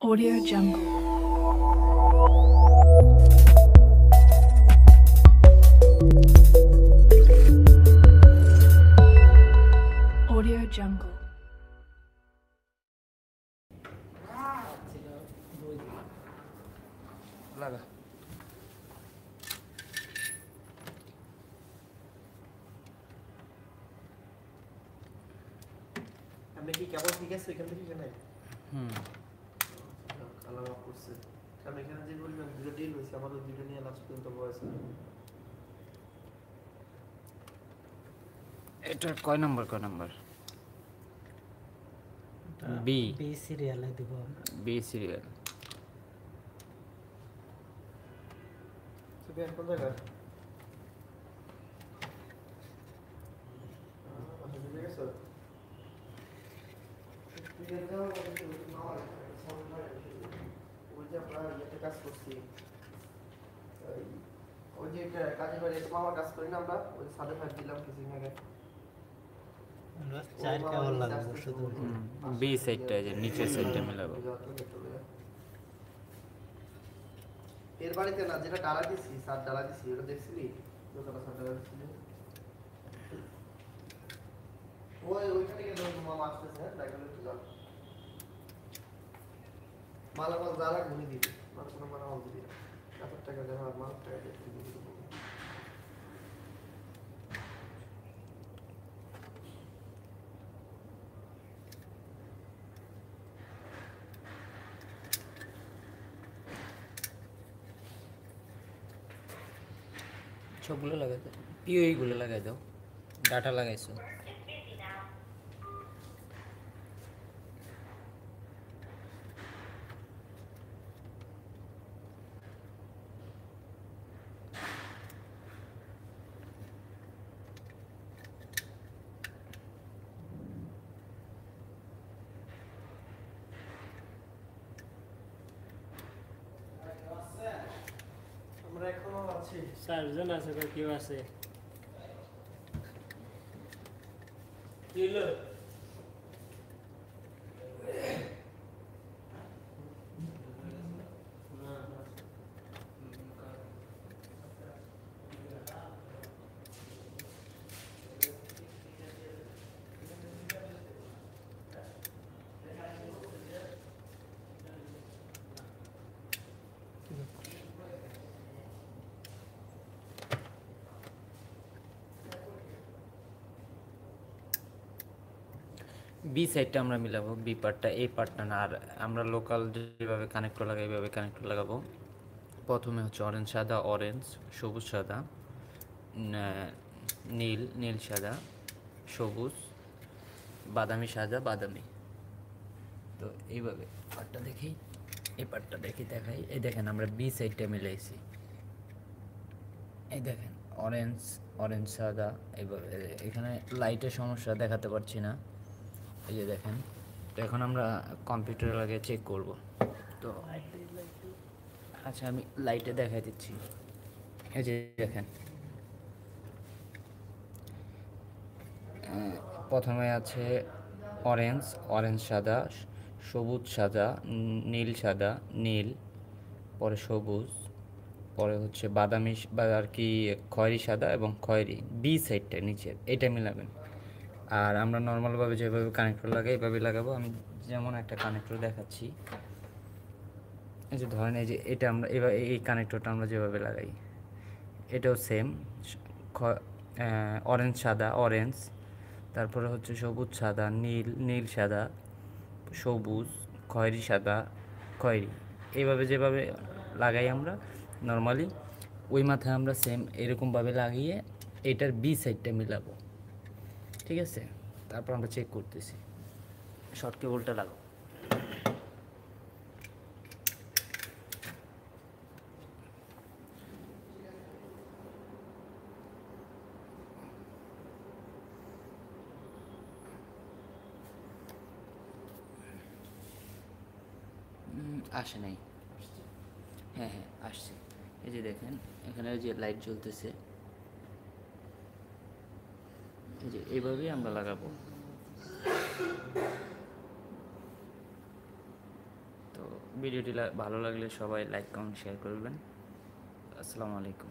Audio Jungle. Audio Jungle. লাগা আপনি কি কেবল ঠিক আছে এখান থেকে কেন আলাদা করছে কারণ এখানে যে বললাম দুটো ডিল হয়েছে আমাদের দুটো নিয়ে লাস্ট পর্যন্ত বয়স এটা কয় নাম্বার বি সিরিয়ালে দিব বি সিরিয়াল সুবিধার কোন জায়গায় কাজ করছি ওই যে কাজে বাড়ি মামার কাজ করি না আমরা ওই সাড়ে 5 দিলাম কিছুদিন আগে চার কেবল লাগবে শুধু বি সাইডটা যে নিচের সাইডটা মিলাবো এর বাড়িতে না যেটা ডালা দিছি সাত ডালা দিছি ওটা দেখছিলি দোকানে সাত ডালা দিছি ওইখানে গিয়ে ধরুন মামা আসতেছে হ্যাঁ ডাইরেক্ট লইতে যাও মালামাল জ্বালা ঘুরে দিবি মাল কোনো মালামাল দিবি না 1,000 টাকা দেওয়া মাল টাকা দিয়ে দিবি সবগুলো লাগাই দাও পিওই গুলো লাগাই দাও ডাটা লাগাইছো আমরা এখনো আছি চারজন আছে তো কেউ আছে বি সাইডটা আমরা মিলাবো বি পার্টটা এই পার্টটা না আর আমরা লোকাল যেভাবে কানেক্টর লাগাই এইভাবে কানেক্টর লাগাবো প্রথমে হচ্ছে অরেঞ্জ সাদা অরেঞ্জ সবুজ সাদা নীল নীল সাদা সবুজ বাদামি সাদা বাদামি তো এইভাবে পার্টটা দেখি এই পার্টটা দেখাই এই দেখেন আমরা বি সাইডটা মিলাইছি এই দেখেন অরেঞ্জ অরেঞ্জ সাদা এইভাবে এখানে লাইটের সমস্যা দেখাতে পারছি না এই যে দেখেন তো এখন আমরা কম্পিউটারে লাগিয়ে চেক করব তো আচ্ছা আমি লাইটে দেখাই দিচ্ছি এই যে দেখেন প্রথমে আছে অরেঞ্জ অরেঞ্জ সাদা সবুজ সাদা নীল সাদা নীল পরে সবুজ পরে হচ্ছে বাদামি আর কি খয়েরি সাদা এবং খয়েরি বি সাইডটা নিচের এটা মিলাবেন আর আমরা নর্মালভাবে যেভাবে কানেক্টর লাগাই এইভাবে লাগাবো আমি যেমন একটা কানেক্টর দেখাচ্ছি এই যে ধরেন এই যে এটা আমরা এবার এই কানেক্টরটা আমরা যেভাবে লাগাই এটাও সেম অরেঞ্জ সাদা অরেঞ্জ তারপরে হচ্ছে সবুজ সাদা নীল নীল সাদা সবুজ খয়েরি সাদা খয়েরি এইভাবে যেভাবে লাগাই আমরা নর্মালি ওই মাথায় আমরা সেম এরকমভাবে লাগিয়ে এটার বি সাইডটা মিলাবো ঠিক আছে তারপর আমরা চেক করতেছি শর্ট কেবলটা লাগাও আসে নাই হ্যাঁ হ্যাঁ আসছে এই যে দেখেন এখানে যে লাইট জ্বলতেছে এই যে এইভাবেই আমরা লাগাবো তো ভিডিওটি ভালো লাগলে সবাই লাইক কমেন্ট শেয়ার করবেন। আসসালামু আলাইকুম।